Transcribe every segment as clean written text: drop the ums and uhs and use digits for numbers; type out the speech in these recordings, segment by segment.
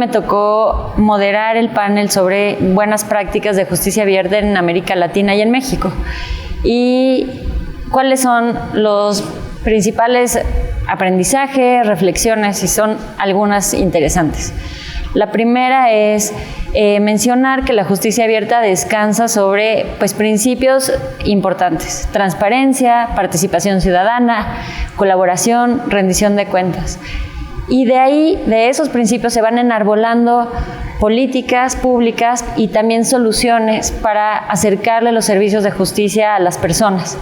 me tocó moderar el panel sobre buenas prácticas de justicia abierta en América Latina y en México. Y cuáles son los principales aprendizajes, reflexiones, y son algunas interesantes. La primera es mencionar que la justicia abierta descansa sobre principios importantes: transparencia, participación ciudadana, colaboración, rendición de cuentas. Y de ahí, de esos principios, se van enarbolando políticas públicas y también soluciones para acercarle los servicios de justicia a las personas,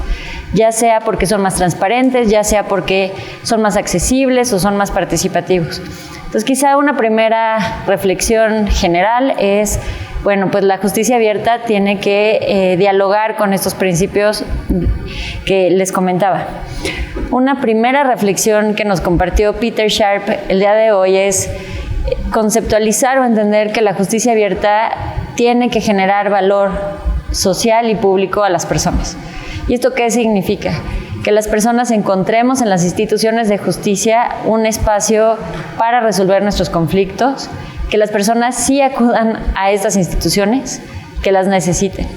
ya sea porque son más transparentes, ya sea porque son más accesibles o son más participativos. Entonces, quizá una primera reflexión general es, la justicia abierta tiene que dialogar con estos principios que les comentaba. Una primera reflexión que nos compartió Peter Sharp el día de hoy es conceptualizar o entender que la justicia abierta tiene que generar valor social y público a las personas. ¿Y esto qué significa? Que las personas encontremos en las instituciones de justicia un espacio para resolver nuestros conflictos, que las personas sí acudan a estas instituciones, que las necesiten.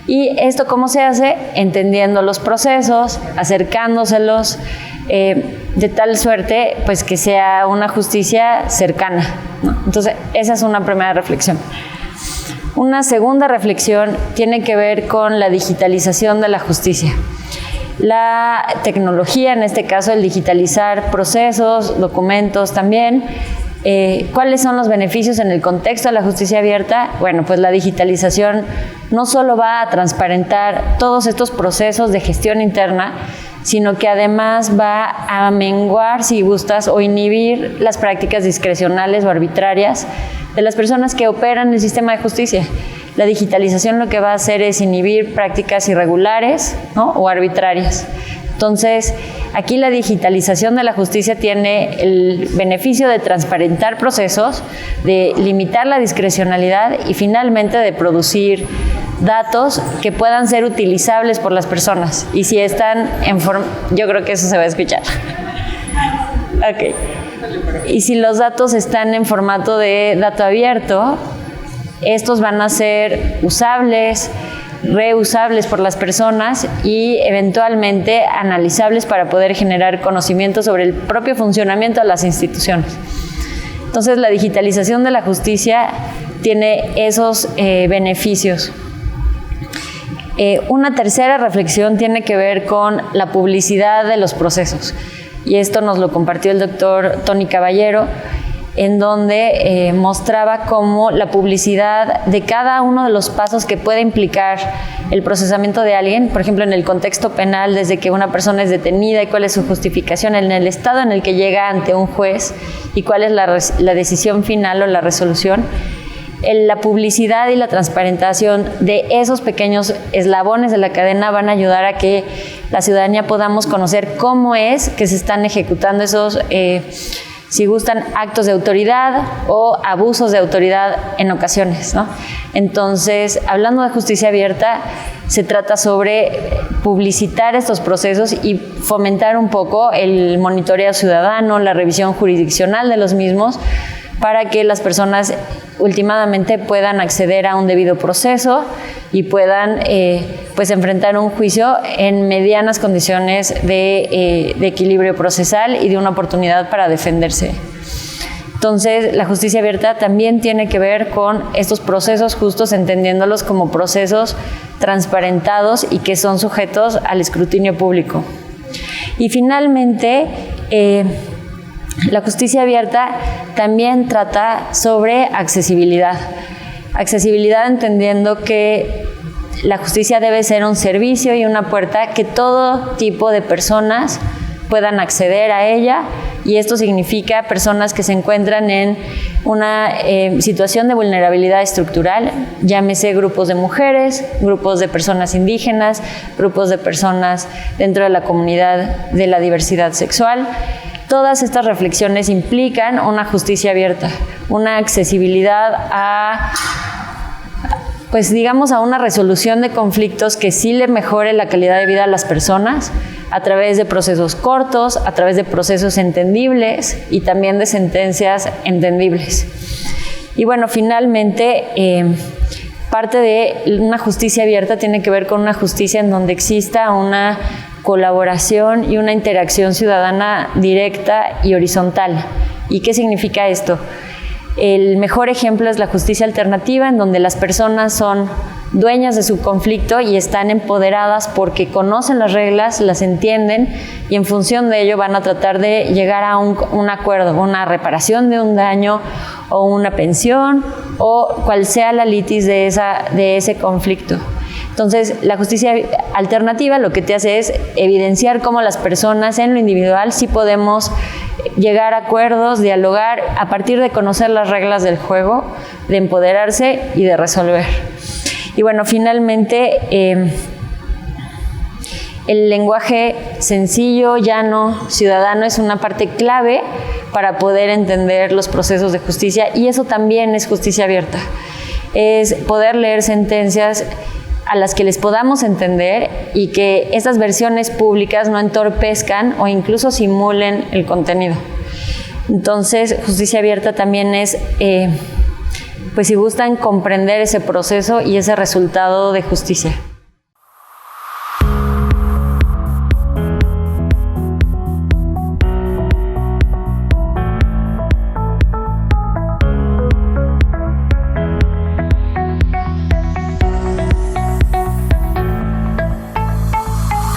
¿Y esto cómo se hace? Entendiendo los procesos, acercándoselos, de tal suerte que sea una justicia cercana, ¿no? Entonces, esa es una primera reflexión. Una segunda reflexión tiene que ver con la digitalización de la justicia. La tecnología, en este caso el digitalizar procesos, documentos también. ¿Cuáles son los beneficios en el contexto de la justicia abierta? La digitalización no solo va a transparentar todos estos procesos de gestión interna, sino que además va a menguar, si gustas, o inhibir las prácticas discrecionales o arbitrarias de las personas que operan el sistema de justicia. La digitalización lo que va a hacer es inhibir prácticas irregulares, ¿no?, o arbitrarias. Entonces, aquí la digitalización de la justicia tiene el beneficio de transparentar procesos, de limitar la discrecionalidad y finalmente de producir datos que puedan ser utilizables por las personas. Y si están en forma, yo creo que eso se va a escuchar. Ok. Y si los datos están en formato de dato abierto, estos van a ser usables, reusables por las personas y eventualmente analizables para poder generar conocimiento sobre el propio funcionamiento de las instituciones. Entonces, la digitalización de la justicia tiene esos beneficios. Una tercera reflexión tiene que ver con la publicidad de los procesos, y esto nos lo compartió el doctor Tony Caballero, en donde mostraba cómo la publicidad de cada uno de los pasos que puede implicar el procesamiento de alguien, por ejemplo, en el contexto penal, desde que una persona es detenida y cuál es su justificación, en el estado en el que llega ante un juez y cuál es la decisión final o la resolución. La publicidad y la transparentación de esos pequeños eslabones de la cadena van a ayudar a que la ciudadanía podamos conocer cómo es que se están ejecutando esos si gustan, actos de autoridad o abusos de autoridad en ocasiones, ¿no? Entonces, hablando de justicia abierta, se trata sobre publicitar estos procesos y fomentar un poco el monitoreo ciudadano, la revisión jurisdiccional de los mismos, para que las personas últimamente puedan acceder a un debido proceso y puedan enfrentar un juicio en medianas condiciones de equilibrio procesal y de una oportunidad para defenderse. Entonces, la justicia abierta también tiene que ver con estos procesos justos, entendiéndolos como procesos transparentados y que son sujetos al escrutinio público. Y finalmente, la justicia abierta también trata sobre accesibilidad. Accesibilidad entendiendo que la justicia debe ser un servicio y una puerta que todo tipo de personas puedan acceder a ella, y esto significa personas que se encuentran en una situación de vulnerabilidad estructural, llámese grupos de mujeres, grupos de personas indígenas, grupos de personas dentro de la comunidad de la diversidad sexual. Todas estas reflexiones implican una justicia abierta, una accesibilidad a una resolución de conflictos que sí le mejore la calidad de vida a las personas a través de procesos cortos, a través de procesos entendibles y también de sentencias entendibles. Y bueno, finalmente, parte de una justicia abierta tiene que ver con una justicia en donde exista una colaboración y una interacción ciudadana directa y horizontal. ¿Y qué significa esto? El mejor ejemplo es la justicia alternativa, en donde las personas son dueñas de su conflicto y están empoderadas porque conocen las reglas, las entienden y en función de ello van a tratar de llegar a un acuerdo, una reparación de un daño o una pensión o cual sea la litis de ese conflicto. Entonces, la justicia alternativa lo que te hace es evidenciar cómo las personas en lo individual sí podemos llegar a acuerdos, dialogar a partir de conocer las reglas del juego, de empoderarse y de resolver. Y bueno, finalmente, el lenguaje sencillo, llano, ciudadano es una parte clave para poder entender los procesos de justicia y eso también es justicia abierta. Es poder leer sentencias a las que les podamos entender y que estas versiones públicas no entorpezcan o incluso simulen el contenido. Entonces, justicia abierta también es, pues si gustan, comprender ese proceso y ese resultado de justicia.